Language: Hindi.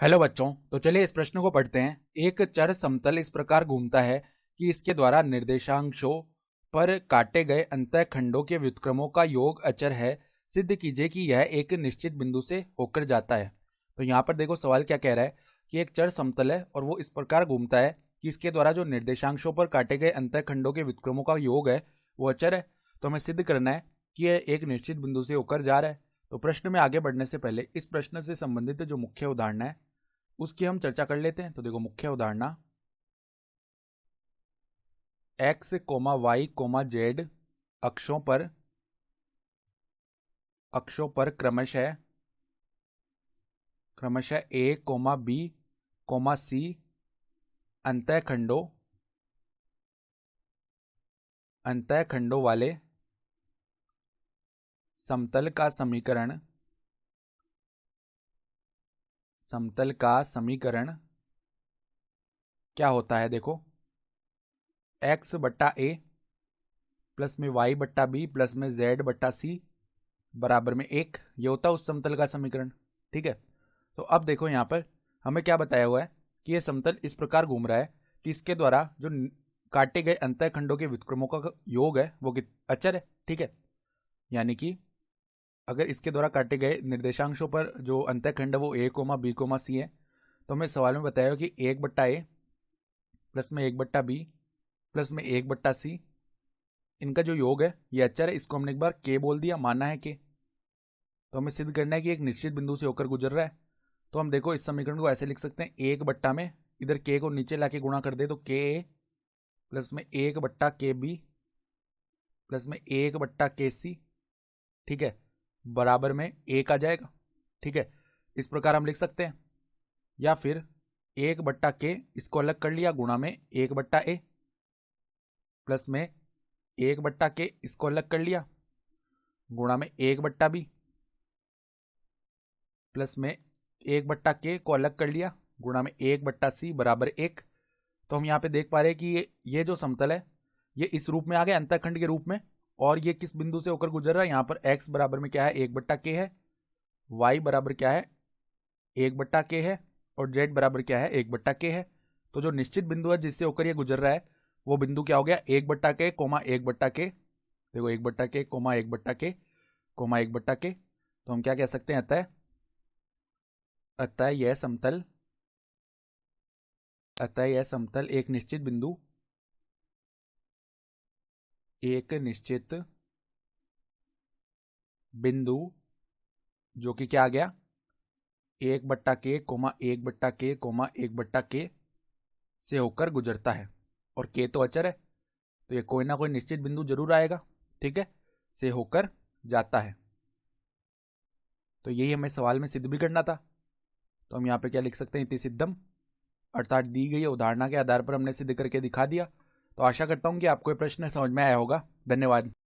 हेलो बच्चों। तो चलिए इस प्रश्न को पढ़ते हैं। एक चर समतल इस प्रकार घूमता है कि इसके द्वारा निर्देशांशों पर काटे गए अंतःखंडों के व्युत्क्रमों का योग अचर है। सिद्ध कीजिए कि यह एक निश्चित बिंदु से होकर जाता है। तो यहाँ पर देखो सवाल क्या कह रहा है कि एक चर समतल है और वो इस प्रकार घूमता है कि इसके द्वारा जो निर्देशांशों पर काटे गए अंतःखंडों के व्युत्क्रमों का योग है वो अचर है। तो हमें सिद्ध करना है कि यह एक निश्चित बिंदु से होकर जा रहा है। तो प्रश्न में आगे बढ़ने से पहले इस प्रश्न से संबंधित जो मुख्य उदाहरण है उसकी हम चर्चा कर लेते हैं। तो देखो मुख्य उदाहरण x, y, z अक्षों पर क्रमशः a, b, c अंतःखंडों वाले समतल का समीकरण क्या होता है। देखो x बट्टा a प्लस में y बट्टा b प्लस में z बट्टा c बराबर में 1, ये होता है उस समतल का समीकरण। ठीक है। तो अब देखो यहाँ पर हमें क्या बताया हुआ है कि यह समतल इस प्रकार घूम रहा है कि इसके द्वारा जो काटे गए अंतःखंडों के व्युत्क्रमों का योग है वो अचर है। ठीक है। यानी कि अगर इसके द्वारा काटे गए निर्देशांशों पर जो अंतःखंड है वो a, b, c है, तो हमें सवाल में बताया कि 1 बट्टा a प्लस में 1 बट्टा b प्लस में 1 बट्टा c, इनका जो योग है ये अचर है। इसको हमने एक बार k बोल दिया, माना है k। तो हमें सिद्ध करना है कि एक निश्चित बिंदु से होकर गुजर रहा है। तो हम देखो इस समीकरण को ऐसे लिख सकते हैं, 1 बट्टा में इधर k को नीचे लाके गुणा कर दे तो k a प्लस में 1 बट्टा k b प्लस में 1 बट्टा k c, ठीक है, बराबर में 1 आ जाएगा। ठीक है। इस प्रकार हम लिख सकते हैं। या फिर 1 बट्टा k इसको अलग कर लिया गुणा में 1 बट्टा a प्लस में 1 बट्टा k इसको अलग कर लिया गुणा में 1 बट्टा b प्लस में 1 बट्टा k को अलग कर लिया गुणा में 1 बट्टा c बराबर 1। तो हम यहाँ पे देख पा रहे हैं कि ये जो समतल है ये इस रूप में आ गया, अंतःखंड के रूप में। और ये किस बिंदु से होकर गुजर रहा है, यहाँ पर x बराबर में क्या है 1 बट्टा k है, y बराबर क्या है 1 बट्टा k है और z बराबर क्या है 1 बट्टा k है। तो जो निश्चित बिंदु है जिससे होकर ये गुजर रहा है वो बिंदु क्या हो गया 1 बट्टा k कोमा 1 बट्टा k। देखो 1 बट्टा k कोमा 1 बट्टा k कोमा 1 बट्टा k। तो हम क्या कह सकते हैं, अतः यह समतल एक निश्चित बिंदु जो कि क्या आ गया 1 बट्टा k कोमा 1 बट्टा k कोमा 1 बट्टा k से होकर गुजरता है। और k तो अचर है तो ये कोई ना कोई निश्चित बिंदु जरूर आएगा। ठीक है, से होकर जाता है। तो यही हमें सवाल में सिद्ध भी करना था। तो हम यहाँ पे क्या लिख सकते हैं, इति सिद्धम, अर्थात दी गई उदाहरणा के आधार पर हमने सिद्ध करके दिखा दिया। तो आशा करता हूँ कि आपको ये प्रश्न समझ में आया होगा। धन्यवाद।